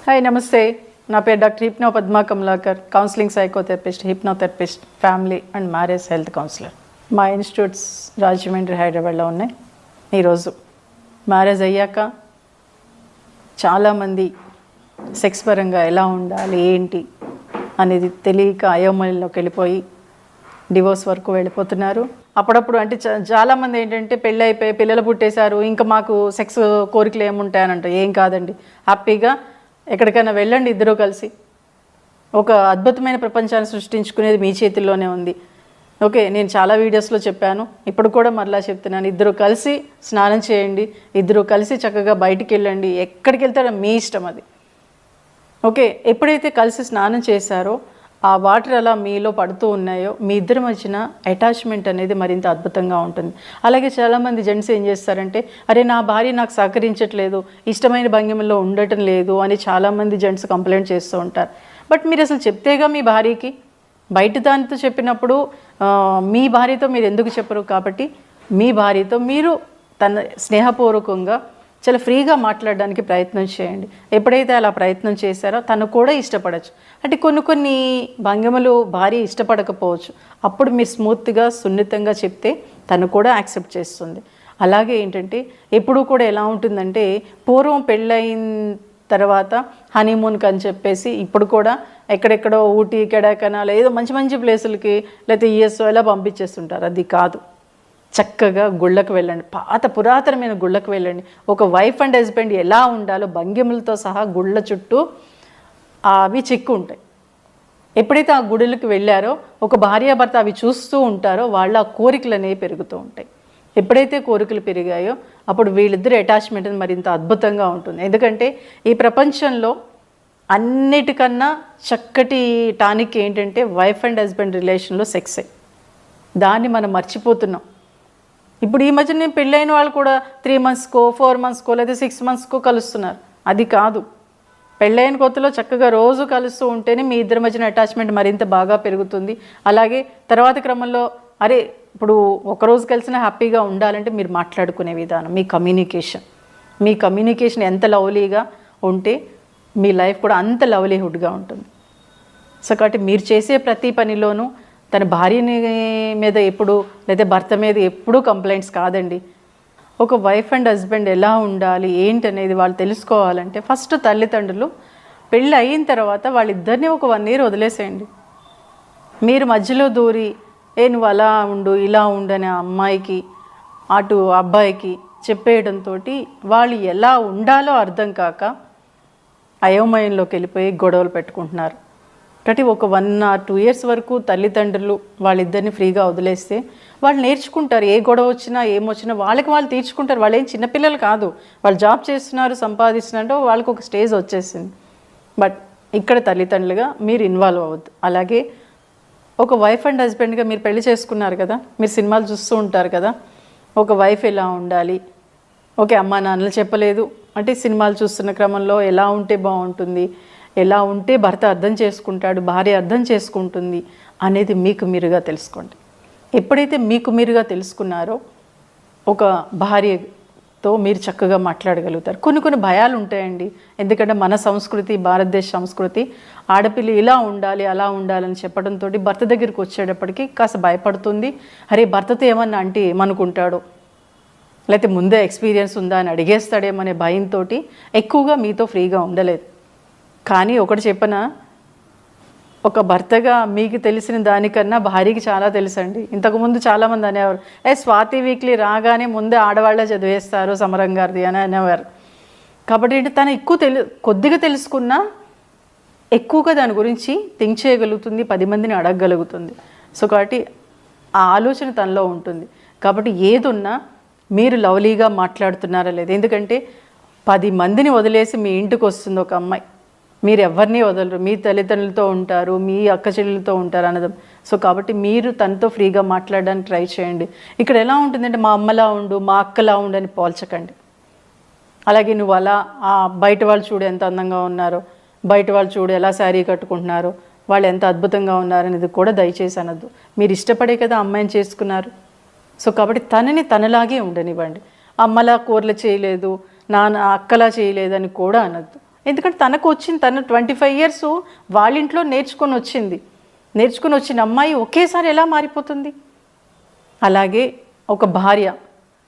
Hi నమస్తే, నా పేరు doctor hypno Padma Kamalakar, counselling psychotherapist, hypnotherapist, family and marriage health councillor. మా ఇన్స్టిట్యూట్స్ రాజమండ్రి, హైదరాబాద్లో ఉన్నాయి. ఈరోజు మ్యారేజ్ అయ్యాక చాలామంది సెక్స్ పరంగా ఎలా ఉండాలి ఏంటి అనేది తెలియక అయోమయంలోకి వెళ్ళిపోయి డివోర్స్ వరకు వెళ్ళిపోతున్నారు. అప్పుడప్పుడు అంటే చాలామంది ఏంటంటే పెళ్ళి అయిపోయి పిల్లలు పుట్టేశారు, ఇంకా మాకు సెక్స్ కోరికలు ఏముంటాయని అంటారు. ఏం కాదండి, హ్యాపీగా ఎక్కడికైనా వెళ్ళండి. ఇద్దరూ కలిసి ఒక అద్భుతమైన ప్రపంచాన్ని సృష్టించుకునేది మీ చేతుల్లోనే ఉంది. ఓకే, నేను చాలా వీడియోస్లో చెప్పాను, ఇప్పుడు కూడా మరలా చెప్తున్నాను. ఇద్దరు కలిసి స్నానం చేయండి, ఇద్దరు కలిసి చక్కగా బయటికి వెళ్ళండి, ఎక్కడికి వెళ్తారో మీ ఇష్టం అది. ఓకే, ఎప్పుడైతే కలిసి స్నానం చేశారో ఆ వాటర్ అలా మీలో పడుతూ ఉన్నాయో మీ ఇద్దరి మధ్యన అటాచ్మెంట్ అనేది మరింత అద్భుతంగా ఉంటుంది. అలాగే చాలామంది జెంట్స్ ఏం చేస్తారంటే, అరే నా భార్య నాకు సహకరించట్లేదు, ఇష్టమైన భంగిమలో ఉండటం లేదు అని చాలామంది జెంట్స్ కంప్లైంట్ చేస్తూ ఉంటారు. బట్ మీరు అసలు చెప్తేగా మీ భార్యకి, బయట దానితో చెప్పినప్పుడు మీ భార్యతో మీరు ఎందుకు చెప్పరు? కాబట్టి మీ భార్యతో మీరు తన స్నేహపూర్వకంగా చాలా ఫ్రీగా మాట్లాడడానికి ప్రయత్నం చేయండి. ఎప్పుడైతే అలా ప్రయత్నం చేశారో తను కూడా ఇష్టపడచ్చు. అంటే కొన్ని భంగిమలు భార్య ఇష్టపడకపోవచ్చు, అప్పుడు మీరు స్మూత్గా సున్నితంగా చెప్తే తను కూడా యాక్సెప్ట్ చేస్తుంది. అలాగే ఏంటంటే ఎప్పుడు కూడా ఎలా ఉంటుందంటే, పూర్వం పెళ్ళయిన తర్వాత హనీమూన్కి అని చెప్పేసి ఇప్పుడు కూడా ఎక్కడెక్కడో ఊటీ, కొడైకెనాల్ ఏదో మంచి మంచి ప్లేసులకి లేకపోతే యూఎస్ఓ ఎలా పంపించేస్తుంటారు. అది కాదు, చక్కగా గుళ్ళకు వెళ్ళండి, పురాతనమైన గుళ్ళకు వెళ్ళండి. ఒక వైఫ్ అండ్ హస్బెండ్ ఎలా ఉండాలో భంగిములతో సహా గుళ్ళ చుట్టూ అవి చిక్కు ఉంటాయి. ఎప్పుడైతే ఆ గుడులకు వెళ్ళారో ఒక భార్యాభర్త అవి చూస్తూ ఉంటారో వాళ్ళ కోరికలు అనేవి పెరుగుతూ ఉంటాయి. ఎప్పుడైతే కోరికలు పెరిగాయో అప్పుడు వీళ్ళిద్దరు అటాచ్మెంట్ మరింత అద్భుతంగా ఉంటుంది. ఎందుకంటే ఈ ప్రపంచంలో అన్నిటికన్నా చక్కటి టానిక్ ఏంటంటే వైఫ్ అండ్ హస్బెండ్ రిలేషన్లో సెక్సే. దాన్ని మనం మర్చిపోతున్నాం. ఇప్పుడు ఈ మధ్య నేను పెళ్ళైన వాళ్ళు కూడా 3 monthsకో 4 monthsకో లేదా 6 monthsకో కలుస్తున్నారు. అది కాదు, పెళ్ళైన కొత్తలో చక్కగా రోజు కలుస్తూ ఉంటేనే మీ ఇద్దరి మధ్యన అటాచ్మెంట్ మరింత బాగా పెరుగుతుంది. అలాగే తర్వాత క్రమంలో అరే ఇప్పుడు ఒకరోజు కలిసినా హ్యాపీగా ఉండాలంటే మీరు మాట్లాడుకునే విధానం, మీ కమ్యూనికేషన్ ఎంత లవ్లీగా ఉంటే మీ లైఫ్ కూడా అంత లవ్లీహుడ్గా ఉంటుంది. సో కాబట్టి మీరు చేసే ప్రతి పనిలోనూ తన భార్యని మీద ఎప్పుడు లేదా భర్త మీద ఎప్పుడూ కంప్లైంట్స్ కాదండి. ఒక వైఫ్ అండ్ హస్బెండ్ ఎలా ఉండాలి ఏంటి అనేది వాళ్ళు తెలుసుకోవాలంటే ఫస్ట్ తల్లిదండ్రులు పెళ్ళి అయిన తర్వాత వాళ్ళిద్దరినీ ఒక 1 year వదిలేసేయండి. మీరు మధ్యలో దూరి నువ్వు అలా ఉండు ఇలా ఉండు అనే అమ్మాయికి అటు అబ్బాయికి చెప్పేయడంతో వాళ్ళు ఎలా ఉండాలో అర్థం కాక అయోమయంలోకి వెళ్ళిపోయి గొడవలు పెట్టుకుంటున్నారు. కాబట్టి ఒక 1 or 2 years వరకు తల్లిదండ్రులు వాళ్ళిద్దరిని ఫ్రీగా వదిలేస్తే వాళ్ళు నేర్చుకుంటారు. ఏ గొడవ వచ్చినా ఏమొచ్చినా వాళ్ళకి వాళ్ళు తీర్చుకుంటారు. వాళ్ళు ఏం చిన్నపిల్లలు కాదు, వాళ్ళు జాబ్ చేస్తున్నారు, సంపాదిస్తున్నారు, వాళ్ళకి ఒక స్టేజ్ వచ్చేసింది. బట్ ఇక్కడ తల్లిదండ్రులుగా మీరు ఇన్వాల్వ్ అవ్వద్దు. అలాగే ఒక వైఫ్ అండ్ హస్బెండ్గా మీరు పెళ్లి చేసుకున్నారు కదా, మీరు సినిమాలు చూస్తూ ఉంటారు కదా, ఒక వైఫ్ ఎలా ఉండాలి, ఓకే అమ్మా నాన్నలు చెప్పలేదు అంటే సినిమాలు చూస్తున్న క్రమంలో ఎలా ఉంటే బాగుంటుంది, ఎలా ఉంటే భర్త అర్థం చేసుకుంటాడు, భార్య అర్థం చేసుకుంటుంది అనేది మీకు మీరుగా తెలుసుకోండి. ఎప్పుడైతే మీకు మీరుగా తెలుసుకున్నారో ఒక భార్యతో మీరు చక్కగా మాట్లాడగలుగుతారు. కొన్ని భయాలు ఉంటాయండి. ఎందుకంటే మన సంస్కృతి, భారతదేశ సంస్కృతి ఆడపిల్ల ఇలా ఉండాలి అలా ఉండాలని చెప్పడంతో భర్త దగ్గరికి వచ్చేటప్పటికి కాస్త భయపడుతుంది. అరే భర్తతో ఏమన్నా అంటే ఏమనుకుంటాడో, లేకపోతే ముందే ఎక్స్పీరియన్స్ ఉందా అని అడిగేస్తాడేమనే భయంతో ఎక్కువగా మీతో ఫ్రీగా ఉండలేదు. కానీ ఒకటి చెప్పనా, ఒక భర్తగా మీకు తెలిసిన దానికన్నా భార్యకి చాలా తెలుసండి. ఇంతకుముందు చాలామంది అనేవారు, స్వాతి వీక్లీ రాగానే ముందే ఆడవాళ్ళే చదివేస్తారు సమరం గారిది అని అనేవారు. కాబట్టి తను కొద్దిగా తెలుసుకున్నా ఎక్కువగా దాని గురించి థింక్ చేయగలుగుతుంది, 10 మందిని అడగగలుగుతుంది. సో కాబట్టి ఆ ఆలోచన తనలో ఉంటుంది. కాబట్టి ఏదున్నా మీరు లవ్లీగా మాట్లాడుతున్నారా లేదు. ఎందుకంటే 10 మందిని వదిలేసి మీ ఇంటికి వస్తుంది ఒక అమ్మాయి, మీరు ఎవరిని వదలరు, మీ తల్లిదండ్రులతో ఉంటారు, మీ అక్క చెల్లెలతో ఉంటారు అన్నదం. సో కాబట్టి మీరు తనతో ఫ్రీగా మాట్లాడడానికి ట్రై చేయండి. ఇక్కడ ఎలా ఉంటుందంటే మా అమ్మలా ఉండు, మా అక్కలా ఉండు అని పోల్చకండి. అలాగే నువ్వు అలా బయట వాళ్ళు చూడు ఎంత అందంగా ఉన్నారో, బయట వాళ్ళు చూడు ఎలా శారీ కట్టుకుంటున్నారో, వాళ్ళు ఎంత అద్భుతంగా ఉన్నారనేది కూడా దయచేసి అనద్దు. మీరు ఇష్టపడే కదా అమ్మాయిని చేసుకున్నారు. సో కాబట్టి తనని తనలాగే ఉండనివ్వండి. అమ్మలా కూరలు చేయలేదు, నాన్న అక్కలా చేయలేదని కూడా అనద్దు. ఎందుకంటే తనకు వచ్చింది, తను 25 years వాళ్ళ ఇంట్లో నేర్చుకొని వచ్చిన అమ్మాయి ఒకేసారి ఎలా మారిపోతుంది? అలాగే ఒక భార్య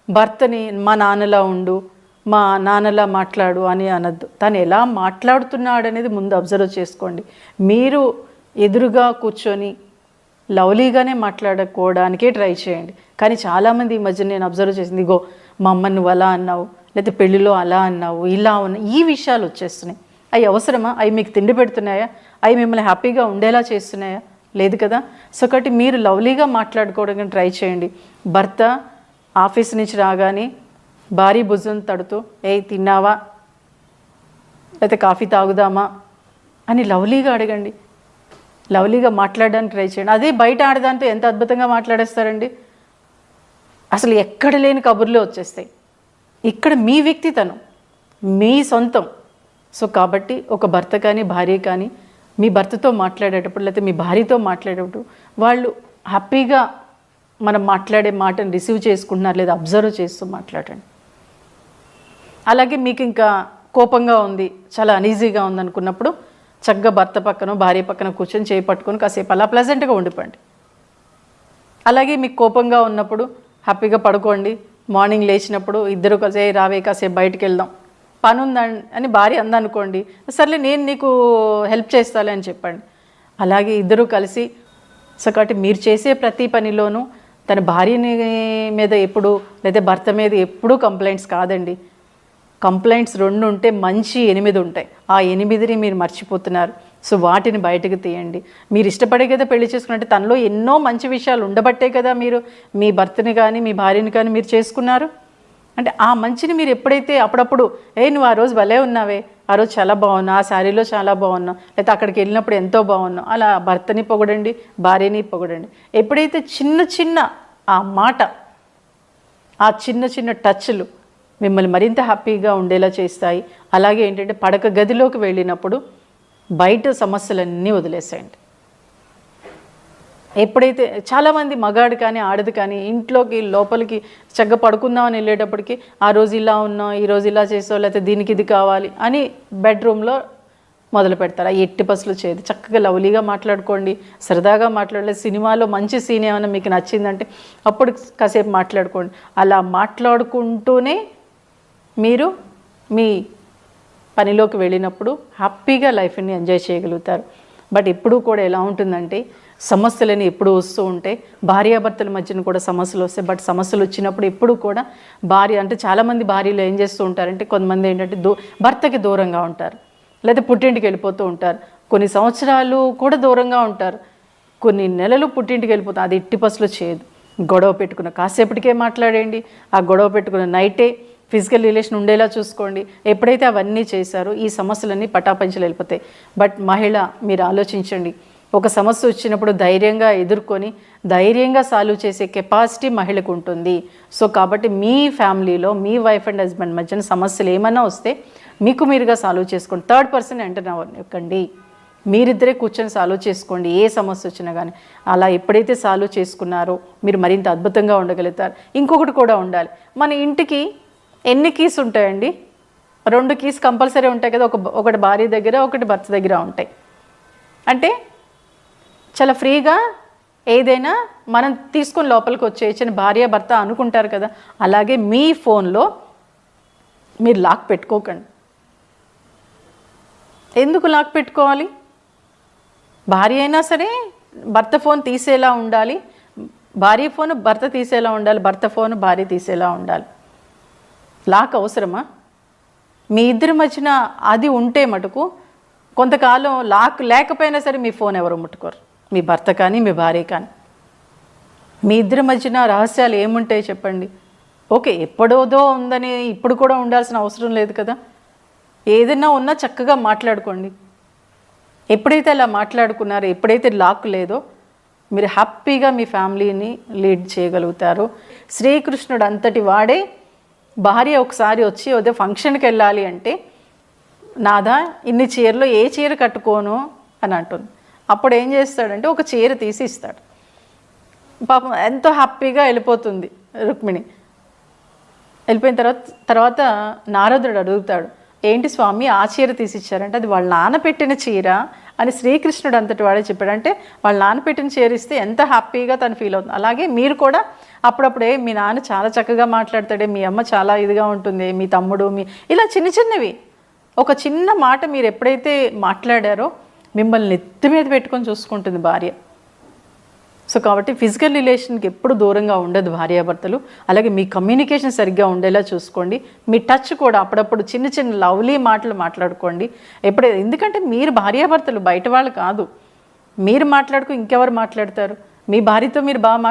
భర్తని మా నాన్నలా ఉండు, మా నాన్నలా మాట్లాడు అని అనద్దు. తను ఎలా మాట్లాడుతున్నాడు అనేది ముందు అబ్జర్వ్ చేసుకోండి. మీరు ఎదురుగా కూర్చొని లవ్లీగానే మాట్లాడుకోవడానికే ట్రై చేయండి. కానీ చాలామంది ఈ మధ్య నేను అబ్జర్వ్ చేసింది, ఇగో మా అమ్మని నువ్వు అలా అన్నావు, లేకపోతే పెళ్ళిలో అలా అన్నావు, ఇలా ఉన్నావు, ఈ విషయాలు వచ్చేస్తున్నాయి. అవి అవసరమా? అవి మీకు తిండి పెడుతున్నాయా? అవి మిమ్మల్ని హ్యాపీగా ఉండేలా చేస్తున్నాయా? లేదు కదా. సో కాబట్టి మీరు లవ్లీగా మాట్లాడుకోవడానికి ట్రై చేయండి. భర్త ఆఫీస్ నుంచి రాగానే భారీ భుజం తడుతూ తిన్నావా, లేకపోతే కాఫీ తాగుదామా అని లవ్లీగా అడగండి. లవ్లీగా మాట్లాడడానికి ట్రై చేయండి. అదే బయట ఆడదాంతో ఎంత అద్భుతంగా మాట్లాడేస్తారండి. అసలు ఎక్కడ లేని కబుర్లు వచ్చేస్తాయి. ఇక్కడ మీ వ్యక్తితనం, మీ సొంతం. సో కాబట్టి ఒక భర్త కానీ భార్య కానీ మీ భర్తతో మాట్లాడేటప్పుడు లేకపోతే మీ భార్యతో మాట్లాడేటప్పుడు వాళ్ళు హ్యాపీగా మనం మాట్లాడే మాటను రిసీవ్ చేసుకుంటున్నారు లేదా అబ్జర్వ్ చేస్తూ మాట్లాడండి. అలాగే మీకు ఇంకా కోపంగా ఉంది, చాలా అనీజీగా ఉందనుకున్నప్పుడు చక్కగా భర్త పక్కన భార్య పక్కన కూర్చొని చేయి పట్టుకొని కాసేపు అలా ప్లెజెంట్గా ఉండిపోండి. అలాగే మీకు కోపంగా ఉన్నప్పుడు హ్యాపీగా పడుకోండి. మార్నింగ్ లేచినప్పుడు ఇద్దరు కలిసి రావే కాసేపు బయటికి వెళ్దాం, పని ఉందని అని భార్య అందనుకోండి, సర్లే నేను నీకు హెల్ప్ చేస్తాలే అని చెప్పండి. అలాగే ఇద్దరు కలిసి సో కాబట్టి మీరు చేసే ప్రతి పనిలోనూ తన భార్యని మీద ఎప్పుడు లేదా భర్త మీద ఎప్పుడూ కంప్లైంట్స్ కాదండి. కంప్లైంట్స్ 2 ఉంటే మంచి 8 ఉంటాయి. ఆ 8ని మీరు మర్చిపోతున్నారు. సో వాటిని బయటకు తీయండి. మీరు ఇష్టపడే కదా పెళ్లి చేసుకున్నట్టు తనలో ఎన్నో మంచి విషయాలు ఉండబట్టే కదా మీరు మీ భర్తని కానీ మీ భార్యని కానీ మీరు చేసుకున్నారు. అంటే ఆ మంచిని మీరు ఎప్పుడైతే అప్పుడప్పుడు నువ్వు ఆ రోజు భలే ఉన్నావే, ఆ రోజు చాలా బాగున్నావు, ఆ శారీలో చాలా బాగున్నావు, లేకపోతే అక్కడికి వెళ్ళినప్పుడు ఎంతో బాగున్నావు, అలా భర్తని పొగడండి, భార్యని పొగడండి. ఎప్పుడైతే చిన్న చిన్న ఆ మాట, ఆ చిన్న చిన్న టచ్లు మిమ్మల్ని మరింత హ్యాపీగా ఉండేలా చేస్తాయి. అలాగే ఏంటంటే పడక గదిలోకి వెళ్ళినప్పుడు బయట సమస్యలన్నీ వదిలేసేయండి. ఎప్పుడైతే చాలామంది మగాడు కానీ ఆడది కానీ ఇంట్లోకి లోపలికి చక్కగా పడుకుందామని వెళ్ళేటప్పటికి ఆ రోజు ఇలా ఉన్నాం, ఈరోజు ఇలా చేసావు, లేకపోతే దీనికి ఇది కావాలి అని బెడ్రూమ్లో మొదలు పెడతారు. ఆ ఎట్టి పసులు చేయదు. చక్కగా లవ్లీగా మాట్లాడుకోండి, సరదాగా మాట్లాడలేదు. సినిమాలో మంచి సీన్ ఏమైనా మీకు నచ్చిందంటే అప్పుడు కాసేపు మాట్లాడుకోండి. అలా మాట్లాడుకుంటూనే మీరు మీ పనిలోకి వెళ్ళినప్పుడు హ్యాపీగా లైఫ్ని ఎంజాయ్ చేయగలుగుతారు. బట్ ఎప్పుడూ కూడా ఎలా ఉంటుందంటే సమస్యలని ఎప్పుడు వస్తూ ఉంటాయి. భార్యాభర్తల మధ్యన కూడా సమస్యలు వస్తాయి. బట్ సమస్యలు వచ్చినప్పుడు ఎప్పుడు కూడా భార్య అంటే చాలామంది భార్యలు ఏం చేస్తూ ఉంటారంటే కొంతమంది ఏంటంటే భర్తకి దూరంగా ఉంటారు, లేదా పుట్టింటికి వెళ్ళిపోతూ ఉంటారు. కొన్ని సంవత్సరాలు కూడా దూరంగా ఉంటారు, కొన్ని నెలలు పుట్టింటికి వెళ్ళిపోతారు. అది ఎట్టి పసులు చేయదు. గొడవ పెట్టుకున్న కాసేపటికే మాట్లాడండి. ఆ గొడవ పెట్టుకున్న నైటే ఫిజికల్ రిలేషన్ ఉండేలా చూసుకోండి. ఎప్పుడైతే అవన్నీ చేశారో ఈ సమస్యలన్నీ పటాపంచలు వెళ్ళిపోతాయి. బట్ మహిళ మీరు ఆలోచించండి, ఒక సమస్య వచ్చినప్పుడు ధైర్యంగా ఎదుర్కొని ధైర్యంగా సాల్వ్ చేసే కెపాసిటీ మహిళకు ఉంటుంది. సో కాబట్టి మీ ఫ్యామిలీలో మీ వైఫ్ అండ్ హస్బెండ్ మధ్యన సమస్యలు ఏమైనా వస్తే మీకు మీరుగా సాల్వ్ చేసుకోండి. థర్డ్ పర్సన్ ఎంటర్ అవ్వకండి. మీరిద్దరే కూర్చొని సాల్వ్ చేసుకోండి ఏ సమస్య వచ్చినా కానీ. అలా ఎప్పుడైతే సాల్వ్ చేసుకున్నారో మీరు మరింత అద్భుతంగా ఉండగలుగుతారు. ఇంకొకటి కూడా ఉండాలి, మన ఇంటికి ఎన్ని కీస్ ఉంటాయండి? 2 కీస్ కంపల్సరీ ఉంటాయి కదా. ఒకటి భార్య దగ్గర, ఒకటి భర్త దగ్గర ఉంటాయి. అంటే చాలా ఫ్రీగా ఏదైనా మనం తీసుకొని లోపలికి వచ్చేయచ్చని భార్య భర్త అనుకుంటారు కదా. అలాగే మీ ఫోన్లో మీరు లాక్ పెట్టుకోకండి. ఎందుకు లాక్ పెట్టుకోవాలి? భార్య అయినా సరే భర్త ఫోన్ తీసేలా ఉండాలి, భార్య ఫోన్ భర్త తీసేలా ఉండాలి, భర్త ఫోన్ భార్య తీసేలా ఉండాలి. లాక్ అవసరమా? మీ ఇద్దరి మధ్యన అది ఉంటే మటుకు కొంతకాలం లాక్ లేకపోయినా సరే మీ ఫోన్ ఎవరు ముట్టుకోరు, మీ భర్త కానీ మీ భార్య కానీ. మీ ఇద్దరి మధ్యన రహస్యాలు ఏముంటాయి చెప్పండి? ఓకే, ఎప్పుడోదో ఉందని ఇప్పుడు కూడా ఉండాల్సిన అవసరం లేదు కదా. ఏదైనా ఉన్నా చక్కగా మాట్లాడుకోండి. ఎప్పుడైతే అలా మాట్లాడుకున్నారో, ఎప్పుడైతే లాక్ లేదో మీరు హ్యాపీగా మీ ఫ్యామిలీని లీడ్ చేయగలుగుతారు. శ్రీకృష్ణుడు అంతటి వాడే భార్య ఒకసారి వచ్చి అదే ఫంక్షన్కి వెళ్ళాలి అంటే, నాదా ఇన్ని చీరలో ఏ చీర కట్టుకోను అని అంటుంది. అప్పుడు ఏం చేస్తాడంటే ఒక చీర తీసి ఇస్తాడు. పాపం ఎంతో హ్యాపీగా వెళ్ళిపోతుంది రుక్మిణి. వెళ్ళిపోయిన తర్వాత నారదుడు అడుగుతాడు, ఏంటి స్వామి ఆ చీర తీసిచ్చారంటే అది వాళ్ళ నాన్న పెట్టిన చీర అని శ్రీకృష్ణుడు అంతటి వాడే చెప్పాడు. అంటే వాళ్ళ నాన్న పెట్టిన చీర ఇస్తే ఎంత హ్యాపీగా తను ఫీల్ అవుతుంది. అలాగే మీరు కూడా అప్పుడప్పుడే మీ నాన్న చాలా చక్కగా మాట్లాడతాడే, మీ అమ్మ చాలా ఇదిగా ఉంటుంది, మీ తమ్ముడు ఇలా చిన్న చిన్నవి ఒక చిన్న మాట మీరు ఎప్పుడైతే మాట్లాడారో మిమ్మల్ని నెత్తి మీద పెట్టుకొని చూసుకుంటుంది భార్య. సో కాబట్టి ఫిజికల్ రిలేషన్కి ఎప్పుడు దూరంగా ఉండదు భార్యాభర్తలు. అలాగే మీ కమ్యూనికేషన్ సరిగ్గా ఉండేలా చూసుకోండి. మీ టచ్ కూడా అప్పుడప్పుడు చిన్న చిన్న లవ్లీ మాటలు మాట్లాడుకోండి ఎందుకంటే మీరు భార్యాభర్తలు, బయట వాళ్ళు కాదు. మీరు మాట్లాడుకో ఇంకెవరు మాట్లాడతారు? మీ భార్యతో మీరు బాగా